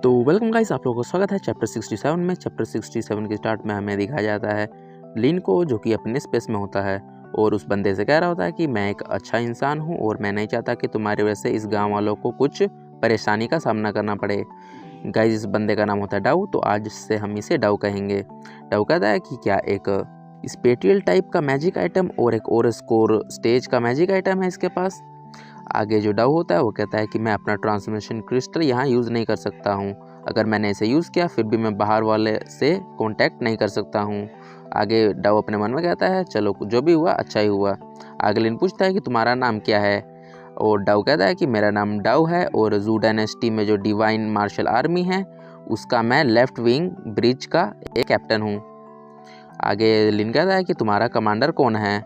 तो welcome guys, आप लोगों को स्वागत है चैप्टर 67 में। चैप्टर 67 के स्टार्ट में हमें दिखाया जाता है लिन को, जो कि अपने स्पेस में होता है और उस बंदे से कह रहा होता है कि मैं एक अच्छा इंसान हूँ और मैं नहीं चाहता कि तुम्हारी वजह से इस गांव वालों को कुछ परेशानी का सामना करना पड़े। गाइस, इस बंदे का नाम होता है डाउ, तो आज से हम इसे डाउ कहेंगे। डाउ कहता है कि क्या एक स्पेटियल टाइप का मैजिक आइटम और एक और स्कोर स्टेज का मैजिक आइटम है इसके पास। आगे जो डाउ होता है वो कहता है कि मैं अपना ट्रांसमिशन क्रिस्टल यहाँ यूज़ नहीं कर सकता हूँ। अगर मैंने इसे यूज़ किया फिर भी मैं बाहर वाले से कांटेक्ट नहीं कर सकता हूँ। आगे डाउ अपने मन में कहता है चलो जो भी हुआ अच्छा ही हुआ। आगे लिन पूछता है कि तुम्हारा नाम क्या है, और डाउ कहता है कि मेरा नाम डाउ है और जू डायनेस्टी में जो डिवाइन मार्शल आर्मी है उसका मैं लेफ्ट विंग ब्रिज का एक कैप्टन हूँ। आगे लिन कहता है कि तुम्हारा कमांडर कौन है।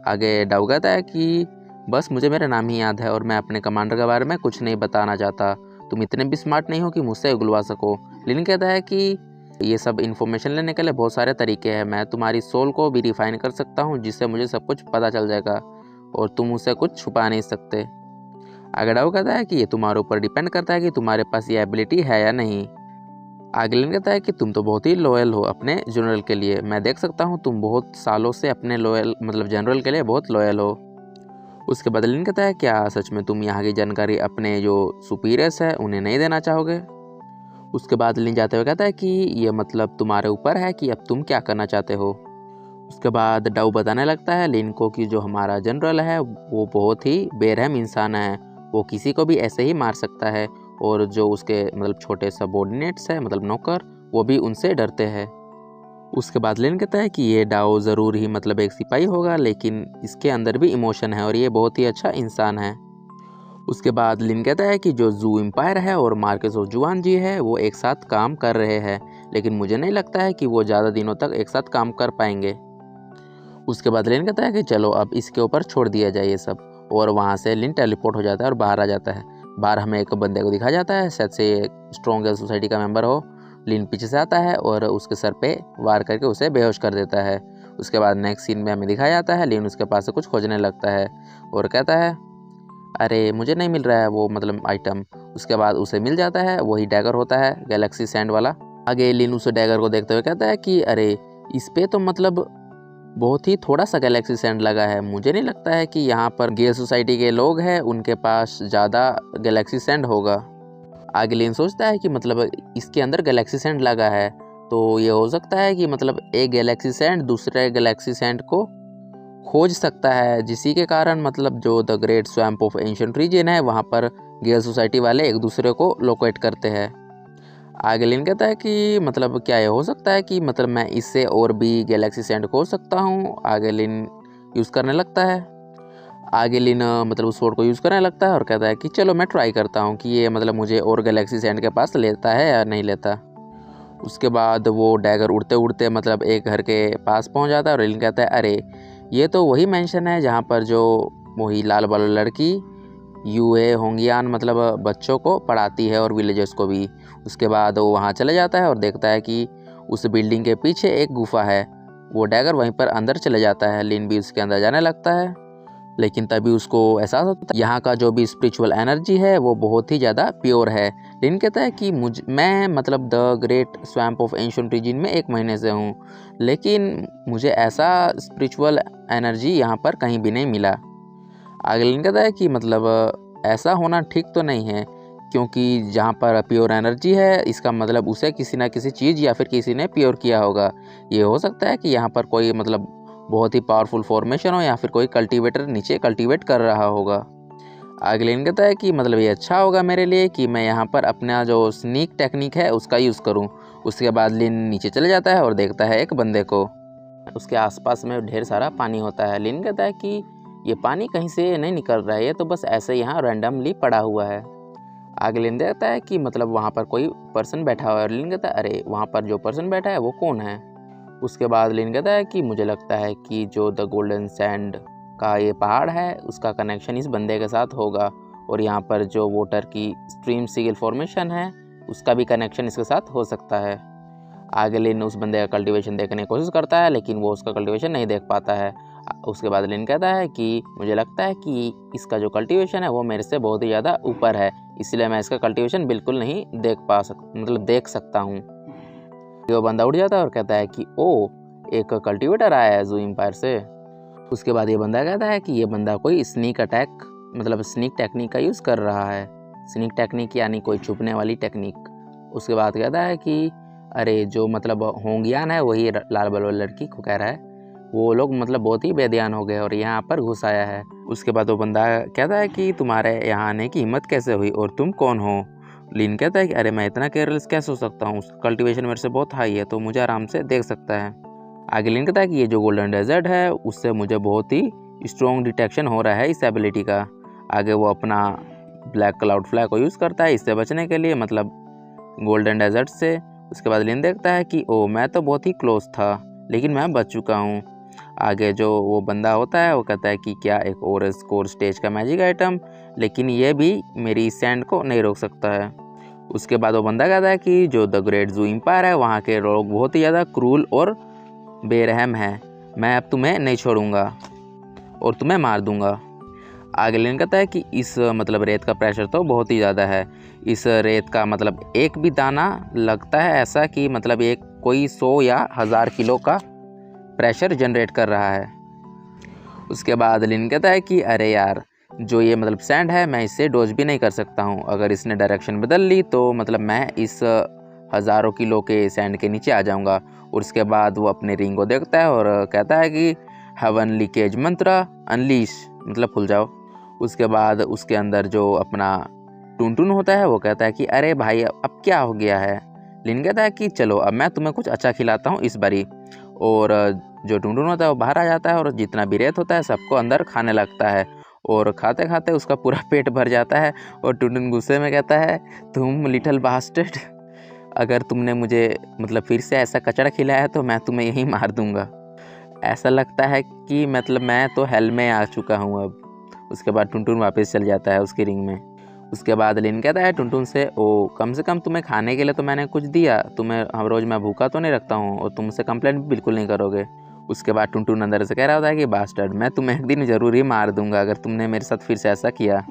आगे डाउ कहता है कि बस मुझे मेरा नाम ही याद है और मैं अपने कमांडर के बारे में कुछ नहीं बताना चाहता। तुम इतने भी स्मार्ट नहीं हो कि मुझसे उगलवा सको। लिन कहता है कि ये सब इन्फॉर्मेशन लेने के लिए बहुत सारे तरीके हैं। मैं तुम्हारी सोल को भी रिफाइन कर सकता हूँ जिससे मुझे सब कुछ पता चल जाएगा और तुम उससे कुछ छुपा नहीं सकते। आगे डाउ कहता है कि ये तुम्हारे ऊपर डिपेंड करता है कि तुम्हारे पास ये एबिलिटी है या नहीं। आगे लिन कहता है कि तुम तो बहुत ही लॉयल हो अपने जनरल के लिए। मैं देख सकता हूँ तुम बहुत सालों से अपने लॉयल जनरल के लिए बहुत लॉयल हो। उसके बाद लिन कहता है क्या सच में तुम यहाँ की जानकारी अपने जो सुपीरियर्स है उन्हें नहीं देना चाहोगे। उसके बाद लिन जाते हुए कहता है कि ये तुम्हारे ऊपर है कि अब तुम क्या करना चाहते हो। उसके बाद डाउ बताने लगता है लिन को कि जो हमारा जनरल है वो बहुत ही बेरहम इंसान है, वो किसी को भी ऐसे ही मार सकता है और जो उसके छोटे सबऑर्डिनेट्स है नौकर, वो भी उनसे डरते हैं। उसके बाद लिन कहता है कि ये डाओ ज़रूर ही एक सिपाही होगा, लेकिन इसके अंदर भी इमोशन है और ये बहुत ही अच्छा इंसान है। उसके बाद लिन कहता है कि जो जू एम्पायर है और मार्केस ऑफ जुआन जी है वो एक साथ काम कर रहे हैं, लेकिन मुझे नहीं लगता है कि वो ज़्यादा दिनों तक एक साथ काम कर पाएंगे। उसके बाद लिन कहता है कि चलो अब इसके ऊपर छोड़ दिया जाए ये सब, और वहाँ से लिन टेलीपोर्ट हो जाता है और बाहर आ जाता है। बाहर हमें एक बंदे को दिखाया जाता है, शायद से स्ट्रॉन्गेस्ट सोसाइटी का मेंबर हो। लिन पीछे से आता है और उसके सर पे वार करके उसे बेहोश कर देता है। उसके बाद नेक्स्ट सीन में हमें दिखाया जाता है लिन उसके पास से कुछ खोजने लगता है और कहता है अरे मुझे नहीं मिल रहा है वो आइटम। उसके बाद उसे मिल जाता है, वही डैगर होता है गैलेक्सी सैंड वाला। आगे लिन उस डैगर को देखते हुए कहता है कि अरे इस पे तो बहुत ही थोड़ा सा गैलेक्सी सैंड लगा है। मुझे नहीं लगता है कि यहाँ पर गेल सोसाइटी के लोग हैं उनके पास ज़्यादा गैलेक्सी सैंड होगा। आगे लिन सोचता है कि इसके अंदर गैलेक्सी सैंड लगा है, तो ये हो सकता है कि एक गैलेक्सी सैंड दूसरे गैलेक्सी सैंड को खोज सकता है, जिसी के कारण जो the great swamp of ancient region है वहाँ पर गेल सोसाइटी वाले एक दूसरे को लोकेट करते हैं। आगे लिन कहता है कि क्या ये हो सकता है कि मैं इससे और भी गैलेक्सी सैंड खोज सकता हूँ। आगे लिन यूज़ करने लगता है। आगे लिन उस स्वॉर्ड को यूज़ करने लगता है और कहता है कि चलो मैं ट्राई करता हूँ कि ये मुझे और गैलेक्सी सैंड के पास लेता है या नहीं लेता। उसके बाद वो डैगर उड़ते उड़ते एक घर के पास पहुँच जाता है और लिन कहता है अरे ये तो वही मेंशन है जहाँ पर जो वही लाल वाली लड़की यूए होंगियान बच्चों को पढ़ाती है और विलेजर्स को भी। उसके बाद वो वहाँ चले जाता है और देखता है कि उस बिल्डिंग के पीछे एक गुफा है। वो डैगर वहीं पर अंदर चले जाता है। लिन भी उसके अंदर जाने लगता है, लेकिन तभी उसको एहसास होता है यहाँ का जो भी स्पिरिचुअल एनर्जी है वो बहुत ही ज़्यादा प्योर है। लिन कहता है कि मैं the great swamp of ancient region में 1 महीने से हूँ, लेकिन मुझे ऐसा स्पिरिचुअल एनर्जी यहाँ पर कहीं भी नहीं मिला। आगे लिन कहता है कि ऐसा होना ठीक तो नहीं है, क्योंकि जहाँ पर प्योर एनर्जी है इसका उसे किसी ना किसी चीज़ या फिर किसी ने प्योर किया होगा। ये हो सकता है कि यहाँ पर कोई बहुत ही पावरफुल फॉर्मेशन हो या फिर कोई कल्टीवेटर नीचे कल्टीवेट कर रहा होगा। आगे लिन कहता है कि ये अच्छा होगा मेरे लिए कि मैं यहाँ पर अपना जो स्नीक टेक्निक है उसका यूज़ करूँ। उसके बाद लिन नीचे चले जाता है और देखता है एक बंदे को। उसके आसपास में ढेर सारा पानी होता है। लिन कहता है कि ये पानी कहीं से नहीं निकल रहा है, ये तो बस ऐसे यहाँ रैंडमली पड़ा हुआ है। आगे लिन देखता है कि वहाँ पर कोई पर्सन बैठा हुआ है। लिन कहता है अरे वहाँ पर जो पर्सन बैठा है वो कौन है। उसके बाद लिन कहता है कि मुझे लगता है कि जो द गोल्डन सैंड का ये पहाड़ है उसका कनेक्शन इस बंदे के साथ होगा, और यहाँ पर जो वाटर की स्ट्रीम सीगल फॉर्मेशन है उसका भी कनेक्शन इसके साथ हो सकता है। आगे लिन उस बंदे का कल्टीवेशन देखने की कोशिश करता है, लेकिन वो उसका कल्टीवेशन नहीं देख पाता है। उसके बाद लिन कहता है कि मुझे लगता है कि इसका जो कल्टीवेशन है वो मेरे से बहुत ही ज़्यादा ऊपर है, इसलिए मैं इसका कल्टीवेशन बिल्कुल नहीं देख सकता हूँ। वो बंदा उठ जाता है और कहता है कि ओ, एक कल्टीवेटर आया है ज़ू एम्पायर से। उसके बाद ये बंदा कहता है कि ये बंदा कोई स्नीक टेक्निक का यूज़ कर रहा है। स्नीक टेक्निक यानी कोई छुपने वाली टेक्निक। उसके बाद कहता है कि अरे जो होंगियान है वही लाल बल्ब लड़की को कह रहा है, वो लोग बहुत ही बेध्यान हो गए और यहाँ पर घुस आया है। उसके बाद वो बंदा कहता है कि तुम्हारे यहाँ आने की हिम्मत कैसे हुई और तुम कौन हो। लिन कहता है कि अरे मैं इतना केयरलेस कैसे हो सकता हूँ, कल्टीवेशन मेरे से बहुत हाई है तो मुझे आराम से देख सकता है। आगे लिन कहता है कि ये जो गोल्डन डेजर्ट है उससे मुझे बहुत ही स्ट्रॉन्ग डिटेक्शन हो रहा है इस एबिलिटी का। आगे वो अपना ब्लैक क्लाउड फ्लाई को यूज़ करता है इससे बचने के लिए, गोल्डन डेजर्ट से। उसके बाद लिन देखता है कि ओ, मैं तो बहुत ही क्लोज था लेकिन मैं बच चुका हूँ। आगे जो वो बंदा होता है वो कहता है कि क्या एक और स्कोर स्टेज का मैजिक आइटम, लेकिन ये भी मेरी सैंड को नहीं रोक सकता है। उसके बाद वो बंदा कहता है कि जो द ग्रेट ज़ू एम्पायर है वहाँ के लोग बहुत ही ज़्यादा क्रूल और बेरहम है, मैं अब तुम्हें नहीं छोड़ूंगा और तुम्हें मार दूंगा। आगे लिन कहता है कि इस रेत का प्रेशर तो बहुत ही ज़्यादा है, इस रेत का एक भी दाना लगता है ऐसा कि एक कोई 100 या 1000 किलो का प्रेशर जनरेट कर रहा है। उसके बाद लिन कहता है कि अरे यार, जो ये सैंड है मैं इससे डोज भी नहीं कर सकता हूँ, अगर इसने डायरेक्शन बदल ली तो मैं इस हज़ारों किलो के सैंड के नीचे आ जाऊँगा। और उसके बाद वो अपने रिंग को देखता है और कहता है कि हेवन लीकेज मंत्र अनलीश, खुल जाओ। उसके बाद उसके अंदर जो अपना टुनटुन होता है वो कहता है कि अरे भाई अब क्या हो गया है। लिन कहता है कि चलो अब मैं तुम्हें कुछ अच्छा खिलाता हूँ इस बारी। और जो टुनटुन होता है वो बाहर आ जाता है और जितना भी रेत होता है सबको अंदर खाने लगता है और खाते खाते उसका पूरा पेट भर जाता है। और टुनटुन गुस्से में कहता है, तुम लिटिल बास्टर्ड, अगर तुमने मुझे फिर से ऐसा कचरा खिलाया है तो मैं तुम्हें यहीं मार दूंगा। ऐसा लगता है कि मैं तो हेल में आ चुका हूँ अब। उसके बाद टुनटुन वापस चल जाता है उसकी रिंग में। उसके बाद लिन कहता है टुनटुन से, ओ कम से कम तुम्हें खाने के लिए तो मैंने कुछ दिया, तुम्हें हर रोज़ मैं भूखा तो नहीं रखता हूँ और तुम मुझसे कंप्लेंट भी बिल्कुल नहीं करोगे। उसके बाद टुनटुन अंदर से कह रहा होता है कि बास्टर्ड, मैं तुम्हें एक दिन ज़रूर ही मार दूंगा अगर तुमने मेरे साथ फिर से ऐसा किया।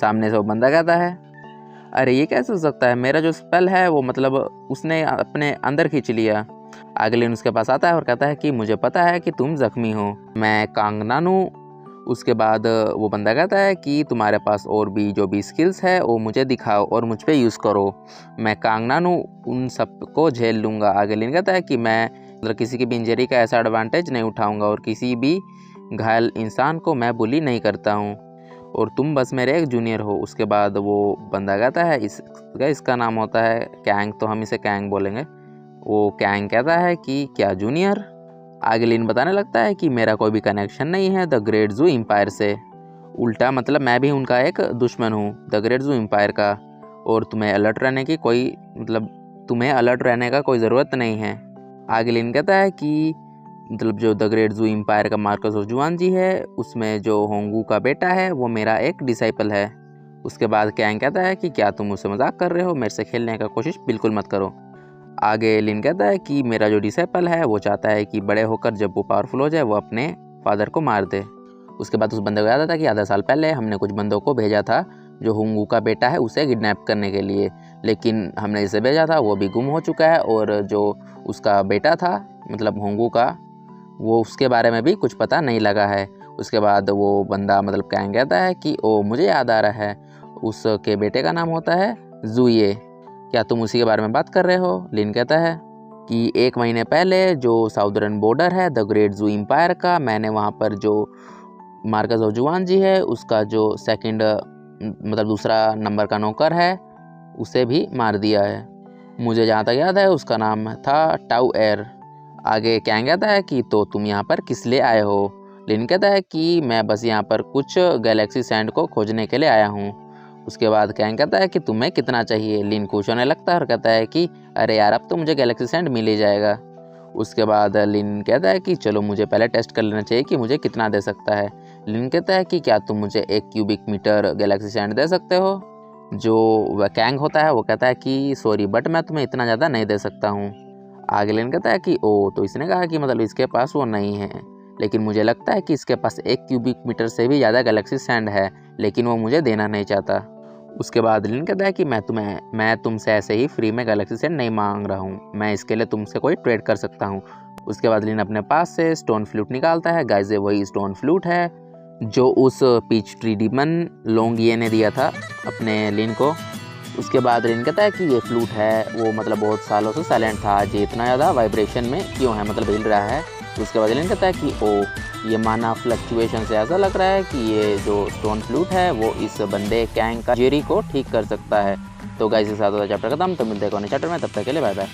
सामने से वो बंदा कहता है, अरे ये कैसे हो सकता है, मेरा जो स्पेल है वो उसने अपने अंदर खींच लिया। आगे लिन उसके पास आता है और कहता है कि मुझे पता है कि तुम जख्मी हो, मैं कांगनानू। उसके बाद वो बंदा कहता है कि तुम्हारे पास और भी जो भी स्किल्स है वो मुझे दिखाओ और मुझ पे यूज़ करो, मैं कांगनानू उन सब को झेल लूँगा। आगे लिन कहता है कि मैं किसी की भी इंजरी का ऐसा एडवांटेज नहीं उठाऊँगा और किसी भी घायल इंसान को मैं बुली नहीं करता हूँ और तुम बस मेरे एक जूनियर हो। उसके बाद वो बंदा कहता है इसका नाम होता है कैंग, तो हम इसे कैंग बोलेंगे। वो कैंग कहता है कि क्या जूनियर। आगे लिन बताने लगता है कि मेरा कोई भी कनेक्शन नहीं है द ग्रेट ज़ू एम्पायर से, उल्टा मैं भी उनका एक दुश्मन हूँ द ग्रेट ज़ू एम्पायर का, और तुम्हें अलर्ट रहने का कोई ज़रूरत नहीं है। आगे लिन कहता है कि जो द ग्रेट ज़ू एम्पायर का मार्कस ऑफ जुआनजी है उसमें जो होंगू का बेटा है वो मेरा एक डिसाइपल है। उसके बाद कैंग कहता है कि क्या तुम मुझसे मजाक कर रहे हो, मेरे से खेलने का कोशिश बिल्कुल मत करो। आगे लिन कहता है कि मेरा जो डिसाइपल है वो चाहता है कि बड़े होकर जब वो पावरफुल हो जाए वो अपने फादर को मार दे। उसके बाद उस बंदे को याद आता है कि आधा साल पहले हमने कुछ बंदों को भेजा था जो होंगू का बेटा है उसे किडनैप करने के लिए, लेकिन हमने जिसे भेजा था वो भी गुम हो चुका है और जो उसका बेटा था होंगू का, वो उसके बारे में भी कुछ पता नहीं लगा है। उसके बाद वो बंदा कैंग कहता है कि ओ मुझे याद आ रहा है, उसके बेटे का नाम होता है ज़ूये, क्या तुम उसी के बारे में बात कर रहे हो। लिन कहता है कि 1 महीने पहले जो साउदर्न बॉर्डर है द ग्रेट ज़ू एम्पायर का, मैंने वहाँ पर जो मार्कस ऑफ जुआनजी है उसका जो सेकंड दूसरा नंबर का नौकर है उसे भी मार दिया है। मुझे जहाँ तक याद है उसका नाम था टाउ एर। आगे कैंग कहता है कि तो तुम यहाँ पर किस लिए आए हो। लिन कहता है कि मैं बस यहाँ पर कुछ गैलेक्सी सैंड को खोजने के लिए आया हूँ। उसके बाद कैंग कहता है कि तुम्हें कितना चाहिए। लिन खुश होने लगता है और कहता है कि अरे यार अब तो मुझे गैलेक्सी सैंड मिल ही जाएगा। उसके बाद लिन कहता है कि चलो मुझे पहले टेस्ट कर लेना चाहिए कि मुझे कितना दे सकता है। लिन कहता है कि क्या तुम मुझे 1 क्यूबिक मीटर गैलेक्सी सैंड दे सकते हो। जो वह कैंग होता है वो कहता है कि सॉरी बट मैं तुम्हें इतना ज़्यादा नहीं दे सकता हूँ। आगे लिन कहता है कि ओ तो इसने कहा कि इसके पास वो नहीं है। लेकिन मुझे लगता है कि इसके पास 1 क्यूबिक मीटर से भी ज़्यादा गैलेक्सी सैंड है, लेकिन वो मुझे देना नहीं चाहता। उसके बाद लिन कहता है कि मैं तुमसे ऐसे ही फ्री में गैलेक्सी सैंड नहीं मांग रहा हूँ, मैं इसके लिए तुमसे कोई ट्रेड कर सकता हूँ। उसके बाद लिन अपने पास से स्टोन फ्लूट निकालता है। गाइस ये वही स्टोन फ्लूट है जो उस पीच ट्री डीमन लोंगिए ने दिया था अपने लिन को। उसके बाद लिन कहता है कि ये फ्लूट है वो मतलब बहुत सालों से साइलेंट था, आज ये इतना ज़्यादा वाइब्रेशन में क्यों है, मतलब हिल रहा है। उसके बाद लिन कहता है कि ओ ये माना फ्लक्चुएशन से ऐसा लग रहा है कि ये जो स्टोन फ्लूट है वो इस बंदे कैंग का जेरी को ठीक कर सकता है। तो गाइस इस के साथ चैप्टर खत्म, तो मिलते हैं अगले चैप्टर में, तब तक के लिए बाय बाय।